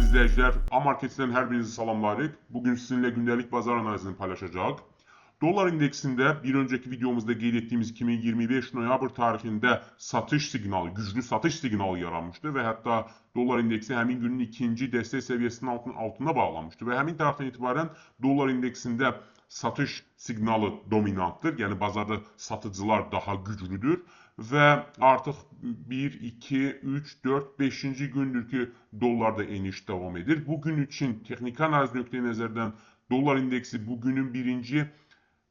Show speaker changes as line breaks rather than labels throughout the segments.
izleyiciler, A-Market'ten her birinizi salamlayırıq. Bugün sizinle gündelik bazar analizini paylaşacağıq. Dolar indeksinde bir önceki videomuzda qeyd etdiyimiz kimi 25 noyabr tarixində satış siqnalı, güclü satış siqnalı yaranmışdı və hətta dolar indeksi həmin günün ikinci dəstək səviyyəsinin altında bağlanmışdı və həmin tarixdən etibarən dolar indeksində satış siqnalı dominantdır. Yəni bazarda satıcılar daha güclüdür və artıq 1, 2, 3, 4, 5-ci gündür ki dolarda eniş devam edir. Bugün için texniki analiz nöqteyi nəzərdən dolar indeksi bugünün birinci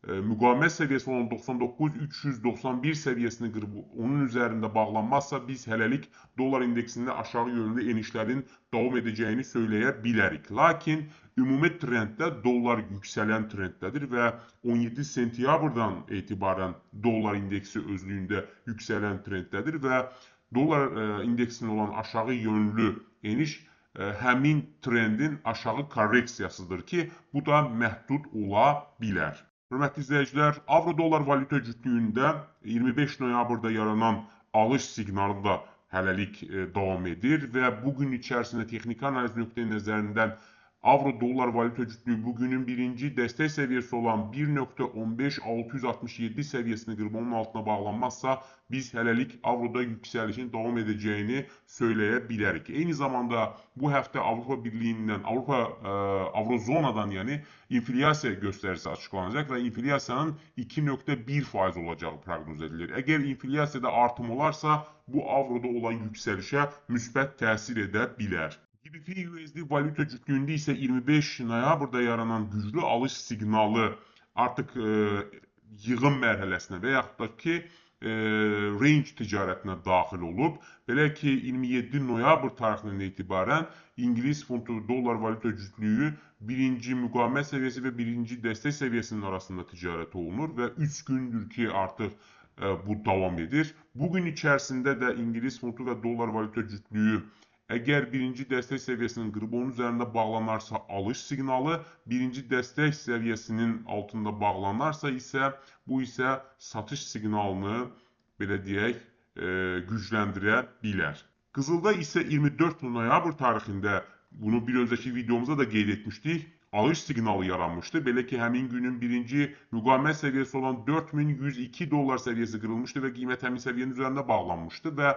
müqavimət seviyesi olan 99.391 seviyesini qırıb onun üzerinde bağlanmazsa biz hələlik dolar indeksində aşağı yönlü enişlərin davam edəcəyini söyləyə Lakin ümumi trenddə dolar yüksələn trenddədir və 17 sentyabrdan etibarən dolar indeksi özlüyündə yüksələn trenddədir və dolar indeksinin olan aşağı yönlü eniş həmin trendin aşağı korreksiyasıdır ki, bu da məhdud ola bilər. Hörmətli izləyicilər, avro-dolar valyuta cütlüyündə 25 noyabrda yaranan alış siqnalı da hələlik davam edir və bugün içərisində texniki analiz nöqteyi nəzərindən avro-dolar valyuta cütlüyü bugünün birinci dəstək seviyesi olan 1.15667 seviyesini qırıb onun altına bağlanmazsa biz hələlik avroda yüksəlişin davam edəcəyini söyləyə bilərik. Eyni zamanda bu həftə Avropa Birliyindən, Avrozonadan yəni inflyasiya göstərisi açıqlanacaq və inflyasiyanın 2.1% olacağı proqnoz edilir. Əgər inflyasiyada artım olarsa bu avroda olan yüksəlişə müsbət təsir edə bilər. GBP-USD valyuta cütlüyündə isə 25 noyabrda yaranan güclü alış siqnalı artıq yığım mərhələsinə və yaxud da ki range ticarətinə daxil olub. Belə ki 27 noyabr tarixindən etibarən İngiliz funtu dolar valyuta cütlüyü birinci müqavimət seviyesi və birinci dəstək seviyesinin arasında ticarət olunur və 3 gündür ki artıq bu davam edir. Bugün içərisində də İngiliz funtu və dolar valyuta cütlüyü əgər birinci dəstək seviyesinin qırıb onun üzərində bağlanarsa alış siqnalı, birinci dəstək seviyesinin altında bağlanarsa isə bu isə satış siqnalını belə deyək gücləndirə bilər. Qızılda isə 24 noyabr tarixində bunu bir önceki videomuzda da qeyd etmişdik. Alış siqnalı yaranmıştı. Belə ki həmin günün birinci müqavimət seviyesi olan 4102 dolar seviyesi qırılmıştı və qiymət həmin səviyyənin üzərində bağlanmıştı və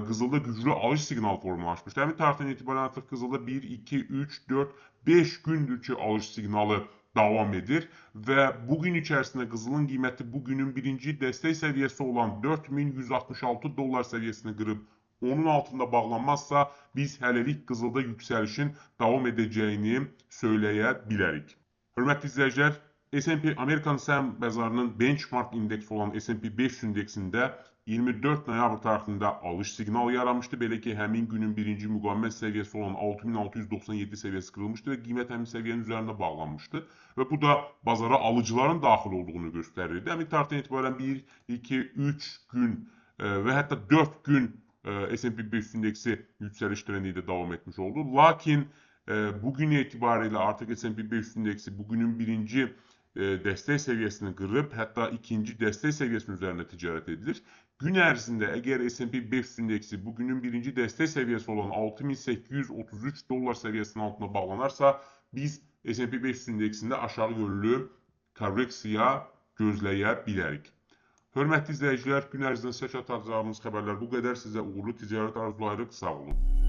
qızılda güclü alış siqnalı formalaşmıştı. Həmin tarixdən etibarən artıq qızılda 1, 2, 3, 4, 5 gündür ki alış siqnalı davam edir və bugün içərisində qızılın qiyməti bugünün birinci dəstək səviyyəsi olan 4166 dolar səviyyəsini qırıb onun altında bağlanmazsa biz hələlik qızılda yüksəlişin davam edəcəyini söyləyə bilərik. Hörmətli izləyicilər, S&P Amerikan səhəm bazarının benchmark indeksi olan S&P 500 indeksində 24 noyabr tarixində alış siqnalı yaranmıştı. Belə ki, həmin günün birinci müqavimət səviyyəsi olan 6697 səviyyəsi qırılmıştı və qiymət həmin səviyyənin üzərində bağlanmıştı. Və bu da bazara alıcıların daxil olduğunu göstərirdi. Həmin tarixdən etibarən 1, 2, 3 gün və hətta 4 gün S&P 500 indeksi yükseliş trendi de devam etmiş oldu. Lakin bugün itibariyle artık S&P 500 indeksi bugünün birinci dəstək seviyesini qırıb, hətta ikinci dəstək seviyesinin üzərində ticarət edilir. Gün ərzində əgər S&P 500 indeksi bugünün birinci dəstək seviyesi olan 6833 dolar seviyesinin altına bağlanarsa, biz S&P 500 indeksində aşağı yönlü korreksiya gözləyə bilərik. Hörmətli izləyicilər, gün ərzində sizə çatdıracağımız xəbərlər bu qədər. Sizə uğurlu ticarət arzulayırıq. Sağ olun.